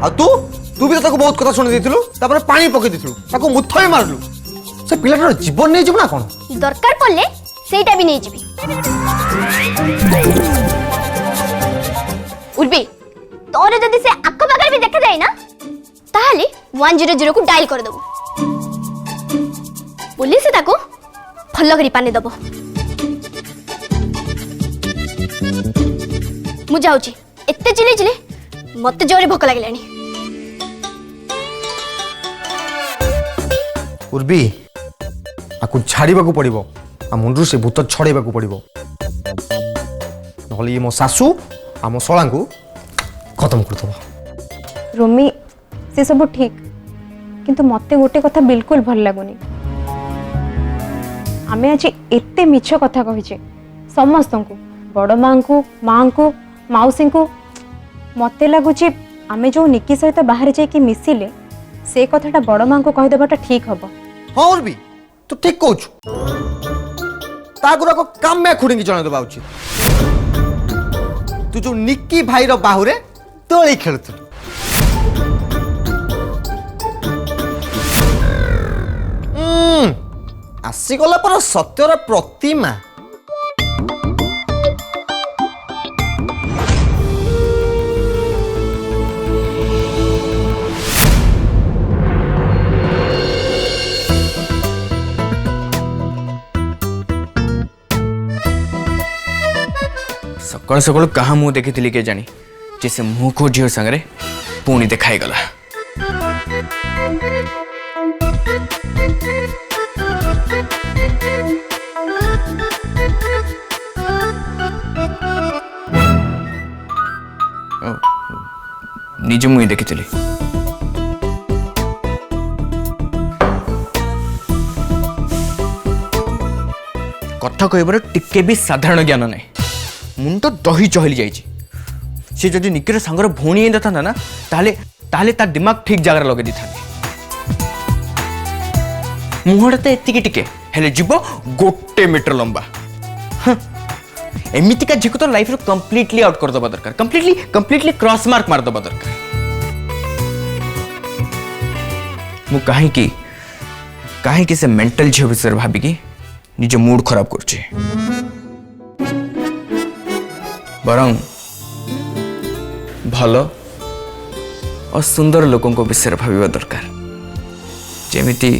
आ तू तू भी तो बहुत कथा शुणी देथिलु तापर पानी पके देथिलु ताको मुथय मारलु से पिलाटार जीवन नहीं जीव ना कोन दरकार पड़ले सेटा भी नहीं जीवी उर्बी तोरे जदी से अक्क बगल भी देखा जाए ना ताहले 100 को डायल कर दबो पुलिस ताको फल्लो करी पानी दबो मु जाउची एत्ते चिले चिले मते जोरे भोक लागलानी उर्बी आकु छाड़ीबा को पड़िबो आ मुंडरू से भूत छड़ेबा को पड़िबो नहले मो सासू आ मो सोळा को खत्म कर दबो रोमी से सब ठीक किंतु मते गोटे कथा बिल्कुल भल लागुनी आमे आज एते मिछ कथा कहिचे समस्त को बड़ मां को मौसी को मते लगुचे आमे जो निकी सहित बाहर जाई कि मिसिले से कथाटा बड़ मां को कहि देबाटा ठीक हबो हां उर्बी तू ठीक कहू तागुरा को काम में खुड़ी जन देवा उचित तू जो निक्की भाई रो बाहुरे तोली खेलुथु आसी गला पर सत्यर प्रतिमा सकाल सकाल कहा मुँह देखी के जानी जैसे मुँह को झील संगे पुणी देखाई गला निज मुई देखी कथा कहबार टिके भी साधारण ज्ञान नहीं मुंड दही चहली जाइए सी जदि निकर सांगर भौणी था ना ताले ताले तार दिमाग ठीक जगह लगे दी था मुहटा तो एति टिके हेले जीव गोटे मीटर लंबा एमतीका झीक तो लाइफ कंप्लीटली आउट कर दबा दरकार कंप्लीटली क्रॉस मार्क मार दबा दरकार मु काहे से मेंटल झील विषय भाविकी निज मूड खराब करछे बरं भल और सुंदर लोकों को विषय भाविबा दरकार जेमिति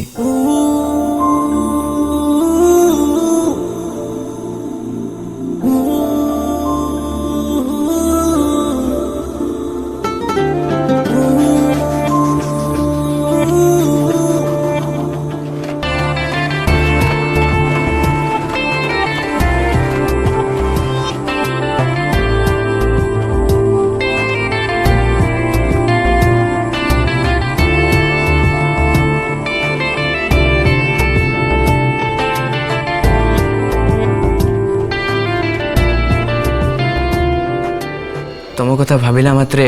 तुम कथा भाविला मात्रे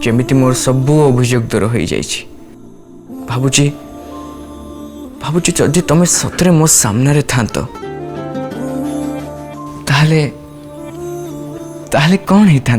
जेमिति मोर सबू अभियोग दूर हो जाइछि भाबुची जदि तुम सतरे मो सामने थांत ताहले कौन ही था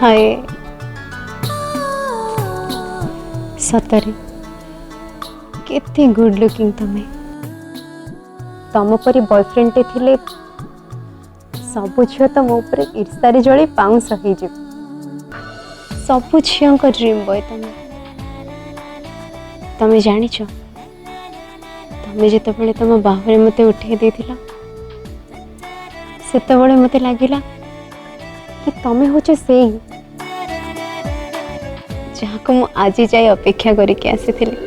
हाय सतरे केते गुड लुकिंग तम परी बॉयफ्रेंड टे थिले सबु झियो तो मो ऊपर ईर्ष्यारे जड़ी पाउंस हो सबु झियों का ड्रीम बॉय तमें जानी तमें जिते तुम बाहुरे मते उठे देथिला सेतबेले मते लागिला कि तमें होचे सेई जहाँ को मु आज जाए अपेक्षा करके आसीथिली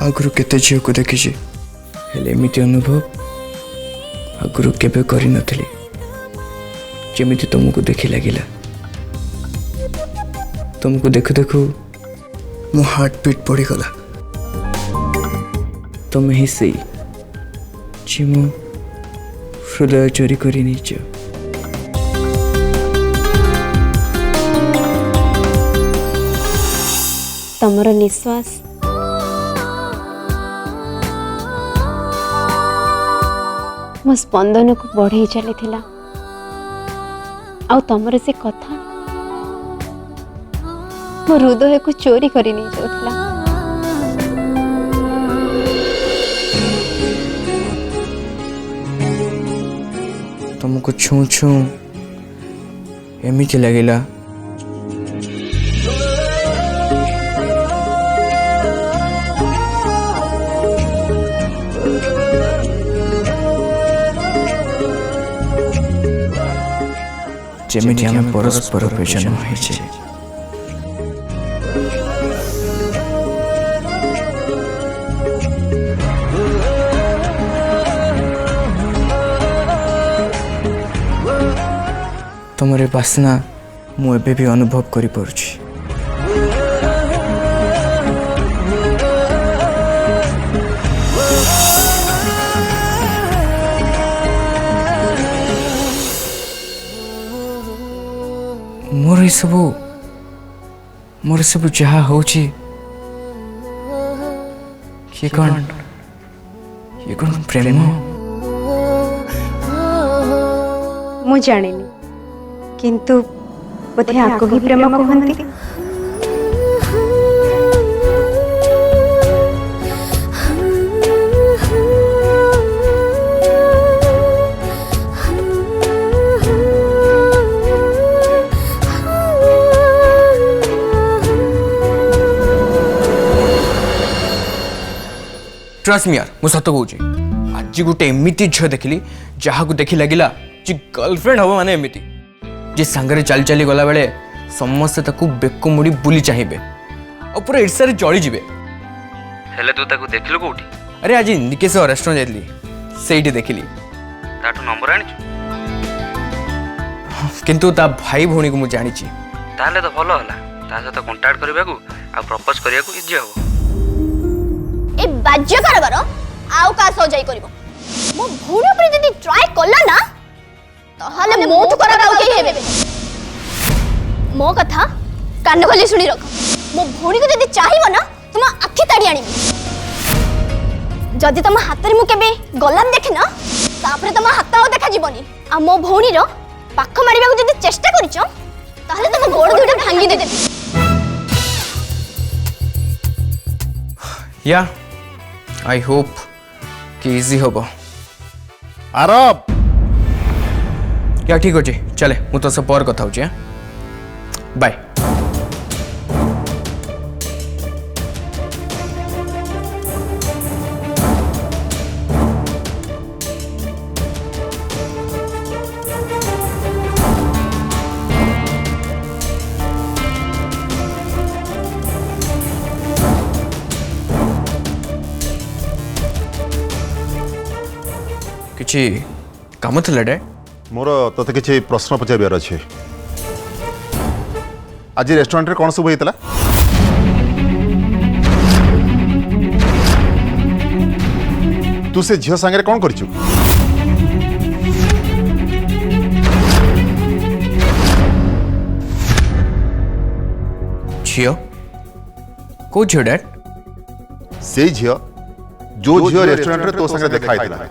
आगुरु केते झील को देखी एमती अनुभव आगुरु केबे करि नथली जेमिति तुमको देखी लगिला तुमको देखु देखु मो हार्ट बीट बढ़ी गला तुम ही सही जी मो हृदय चोरी करी नीच तमर निश्वास मो स्पंदन को बढ़े चली आ तमर से कथा मो हृदय को चोरी करी नहीं जाउथिला तुमको छू छू एमिति लगिला जेमिति आम परस्पर जन्म होइछे तुमरे बासना मु एबे भी अनुभव करि परुछि मोर सब जहा होची ये कौन प्रेम मु जानिनी किंतु बोधे आको ही प्रेम कहती ट्रस्ट मी यार मु सत कहूँ आज गोटे एमती झील देखली जहाँ को देखी लगिला जी गर्लफ्रेंड हम माने एमती जी सांगरे चली चली गला बेले समस्ते ताकू बेक मुड़ी बुली चाहिए और पूरा ईर्ष्या जली जीवे हेले तू ताकू देखलु कोठी अरे आज निकेश रेस्टोरेंट जाइली सेठी देखली ताठू नंबर आनिछु किंतु ता भाई भौणी को मु जानी ताले तो भलो होला ता सहित कांटेक्ट करबा को आ प्रपोज करिया को इजी हो ए बाज्य कारबार आउ का सो जाई करबो मो भौणी ऊपर जदी ट्राई करला ना तहाले मोठ करा गाउ के हेबे मो कथा कान खोली सुनी रख मो भौणी को जदी चाहिबो ना तुम आखि ताड़ी आनी जदी तुम हाथ रे मु केबे गलाम देखे ना तापरे तुम हाथ आउ देखा जीवनी आ मो भौणी रो पाख मारिबा को जदी चेष्टा करिचो ताहले तुम गोड़ दुटा भांगी दे देबी या आई होप कि इजी होबो आरब या ठीक अच्छे चले मु तो सब पर कथा होची बाय। किछि काम थिला डैड? मोर तोते किसी प्रश्न पचार अच्छे। आज रेस्टोरेंट रे कौन सब होता? तू से झील सांगे कौन कर? झियो को झियो डैड? से झील जो झील रेस्टोरेंट रे तो संगे देखा था।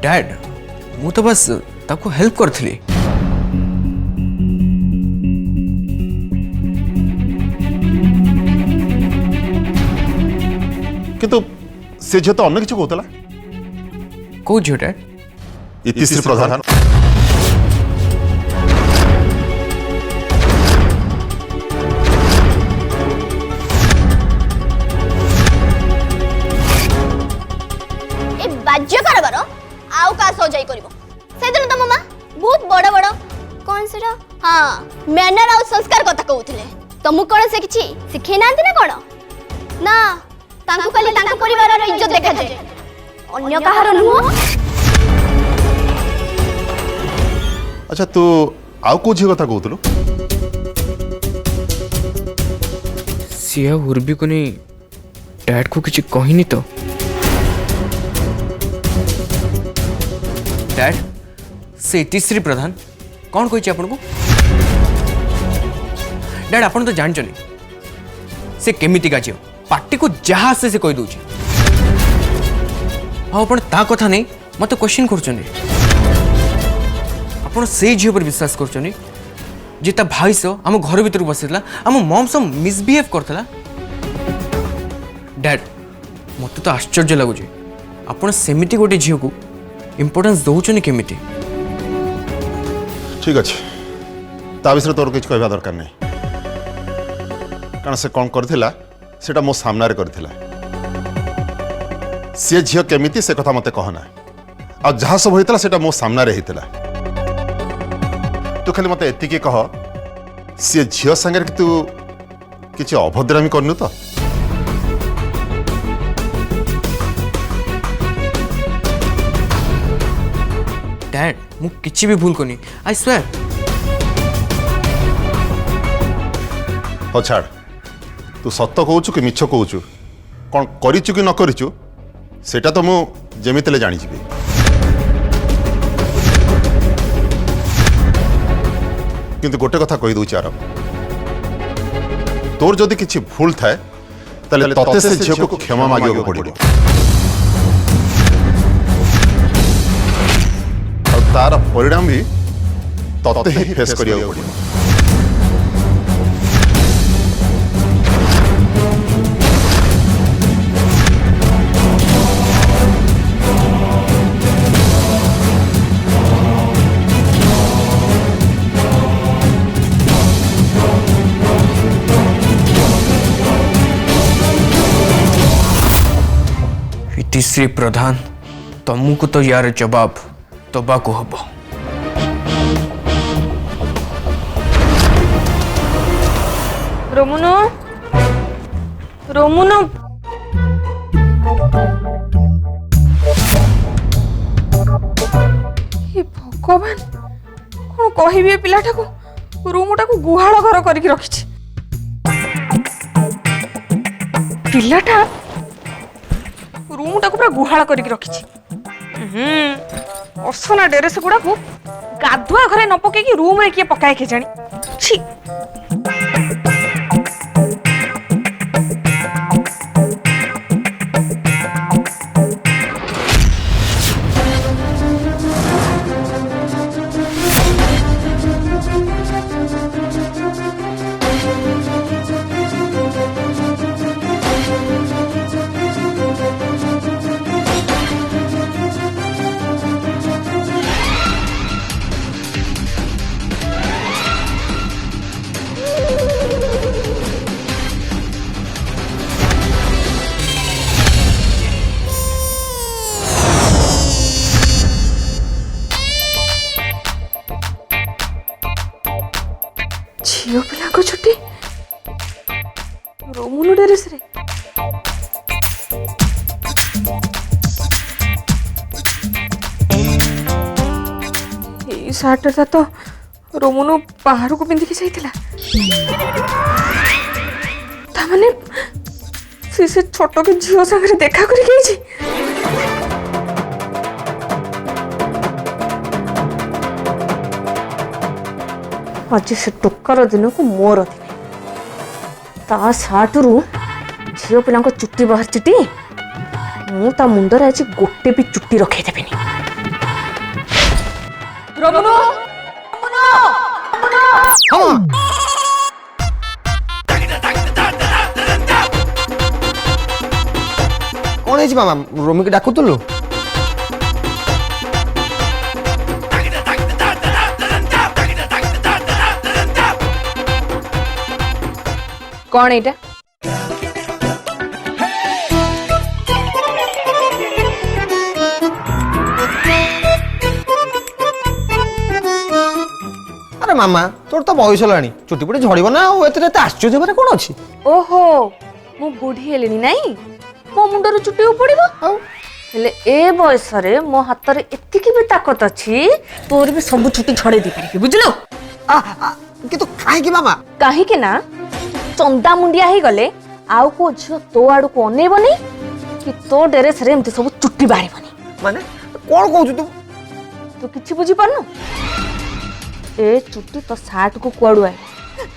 डैड मु तो बस ताको हेल्प करथली। किंतु से झील तो अन्य किसी कहला। को झियो डैड? इतिश्री प्रधान। ए बाज्य कारबार आउ का सो जाई करिवो से दिन तम मां बहुत बड़ बड़ कोन सेरा हां मैनर और संस्कार कथा कहउथिले तमु कोन से किछि सिखै नांती ना कोन ना तांकु खाली तांकु परिवार रो इज्जत देखा जाय अन्य काहार नुह। अच्छा तू आउ को झील कथा कहतलु? सिया उर्बी को नहीं डैड को किछि कहिनी तो? डैड से इतिश्री प्रधान कौन कही आपन को? डैड आपन तो जान चली से केमिति का झियो पार्टी को जहाँ से कही दूची आपन ता कथा नहीं मत क्वेश्चन करछनी। आपन से झियो पर विश्वास करछनी जे ता भाई सो हम घर भीतर बसितला हम मॉम सो मिसबिहेव करथला। डैड मत तो आश्चर्य लगुच आपन सेमिति गोटे झियो को इम्पोर्टेंस दौचनी केमिति? ठीक अच्छे ता विषय तोर किसी कहवा दरकार नहीं कारण से कौन करथिला सेटा मो सामना रे करथिला। से झील केमिति से कथा मते कहना आ जहाँ सब होइतला सेटा मो सामना रे हितला। तू खाली मते एतिकी कह से झील संगे कि तू किछि अभद्रामी करनु तो? डैड मु किछि भी भूल कोनी आई स्वेयर। हो छाड़ तू सत्य कहूचु कि मिछ कहूचु कौन करिचु कि न करिचु सेटा तो मु जेमितले जानि जिबी। किंतु गोटे कथा कहि दूची आरब तोर जदि किछि भूल थाए तले तते से झियो को क्षमा मागियो पड़िबो और तार परिणाम भी तते ही फेस करियो पड़िबो। इतिश्री प्रधान तुमको तो यार जवाब तबा को हब। रोमुनो रोमुनो हे भगवान कौन कहबी ए पिलाटा को रूमटा को गुहाळ घर करके रखिछि। पिलाटा रूमटा को पूरा गुहाळ करके रखिछि। असना ड्रेस गुडा को गाधुआ घरे न पकेकी रूम रे किए पकाए के जानी छी। झियो पिला को छुट्टी रोमुनु टेरेस रे एई सार्टटा तो रोमुनु बाहर को पिंधि के जाइतिला ता माने से छोट के झियो संगे देखा करी गई आज से टोकार दिन को मोर दिन ता साठू झील पिला चुट्टी बाहर चिटी मु ता मुंडर आज गोटे भी चुट्टी रखे देविनी। कौन है मामा रोमी के डाकुतलु कौन एटा अरे मामा तोर तो बयस लानी चुटी पुटी झड़ब ना एते आश्चर्य बारे कौन अच्छी ओहो मु बुढ़ी हेलिनी नहीं मो मुंडर चुट्टी उपड़िबो हेले ए बयस रे मो हाथ रे एतिकी भी ताकत अछि तोर भी सब चुट्टी झड़े दी पारि बुझलो कि तो काहे कि मामा काहे के ना चंदा मुंडिया ही गले आउ को झियो तो आडू को अनेबनी कि तो ड्रेस रे एमती सब चुट्टी बाहरिबनी माने कौन कहू तू तू किछि बुझी पारनु ए चुट्टी तो साट को कुआडू आए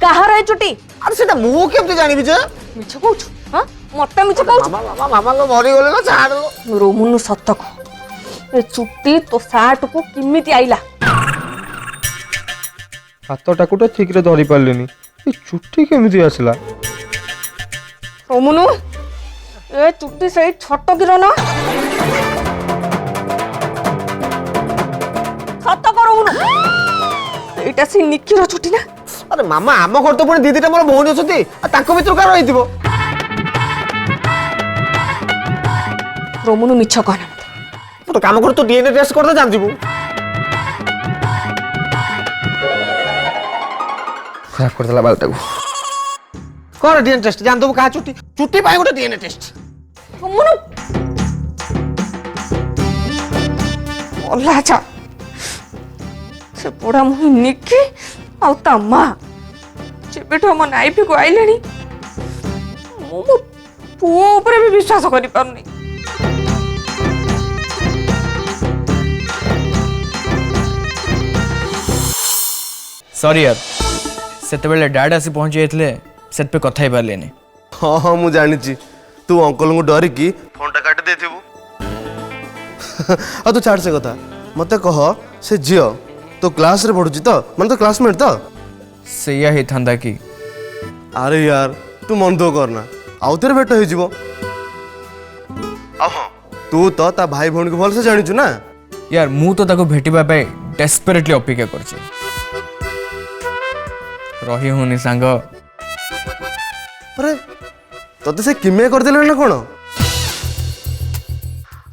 कहार ए चुट्टी अरे सेटा मु केमते जानिबि जे मिछ कहू हां मते मिछ कहू मामा मामा को मरी गले ना छाड़ रोमुनु सत को ए चुट्टी तो साट को किमिति आइला हाथटाକୁ ତ ଠିକରେ ଧରି ପାରିଲିନି ଏ ଚୁଟି କେମିତି ଆସିଲା रोमुनु ए चुट्टी सही छोट गिरना सत को रोमुनु एटा से निकिर चुट्टी ना अरे मामा आम घर तो पुणी दीदीटा मोर भौणी अछंती ताको भितर कार रहिथिबो रोमुनु मिछ कहना मते तो काम कर तो डीएनए टेस्ट करते जान जीवो खराब कर देला बालटा को कर डीएनए टेस्ट जान दबो का चुट्टी चुट्टी पाए गोटे डीएनए टेस्ट रोमुनु ओला जा से पोड़ा मुहि निकी आउ ता मां जेबेठो हम नाइफी को आइलेनी मो पुओ ऊपर भी विश्वास करि पारनी सॉरी यार सेतेबेले डैड आसी पहुंच जाइतले सेट पे कथा ही पारलेनी हाँ हाँ मु जानी तू अंकल को डरिकी फोन टा काटी देथिबु आ तू छाड़ से कथा मते कह से झियो तो क्लास रे पढुची तो माने तो क्लासमेट तो सैया ही थांदा की अरे यार तू मन दो करना आउ तेरे भेट हो जीवो आ हां तू तो ता भाई भौणी को भल से जानिचु ना यार मु तो ताको भेटिबा पे डेस्परेटली अपेक्षा करछि रही हुनी सांग अरे तते से किमे कर देले ना कोन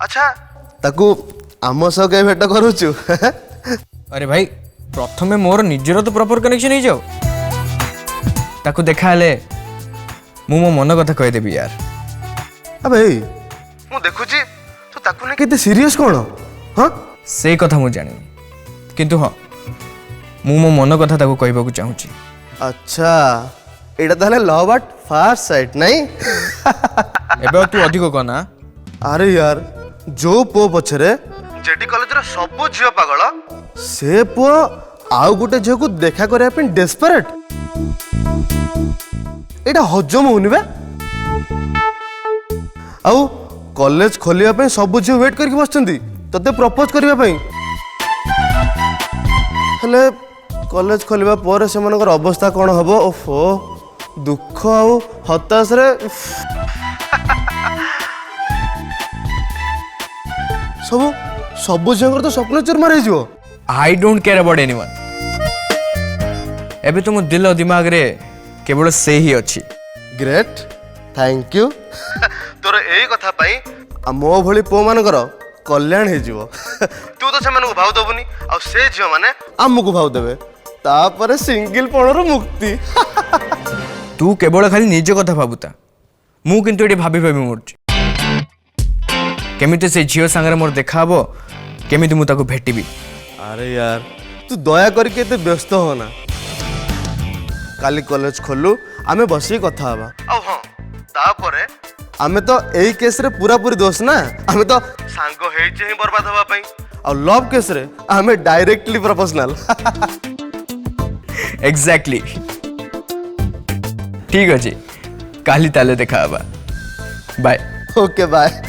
अच्छा ताकू आम सह के भेट करूछु अरे भाई प्रथमे मोर निजर तो प्रॉपर कनेक्शन ही जाओ ताको देखा ले मु मो मन कथा कह देबी यार अबे मु देखुची तू ताकू ने केते सीरियस कोन हां से कथा मु जानी किंतु हां मु मो मन कथा ताको कहबा को चाहूची अच्छा एटा ताले लव एट फर्स्ट साइट नहीं एबे तू अधिक कहना अरे यार जो पो पछरे जेडी कॉलेजर सब झील पागल से पुआ आउ गोटे झील को देखा करने डेस्परेट एटा हजम होनी बे आउ कॉलेज खोलिया सब झील वेट करके बसचंदी तते प्रपोज करने हेले कॉलेज खोलिबा पर सेमानकर अवस्था कौन हम ओफो दुख आउ हताश रे सब सब झील तो स्वप्न चुरमार हो I don't care about anyone एबे तुम दिल दिमाग रे केवल से ही अच्छी ग्रेट थैंक यू तोर यही कथा पाई मो भली पो मानकर कल्याण हो तू तो से भाव दबुनी आ से झील मैंने आमको भाव देवे तापर सिंगल पणर मुक्ति तू केवल खाली निज कथा भाबुता मु किंतु एटी भाबी भाबी मरची केमिति से झील सांगरे मोर देखा हबो केमिति मु ताको भेटिबी अरे यार तू दया करके एते व्यस्त हो ना काली कॉलेज खोलू आमे बसी कथा हबा आ हां तापरे आमे तो एई केस रे पूरा पूरी दोष ना आमे तो सांग हेइचे ही बर्बाद हवा पई आ लव केस रे आमे डायरेक्टली प्रोपोजनल एग्जैक्टली ठीक अच्छे काली ताले देखा हबा बाय ओके बाय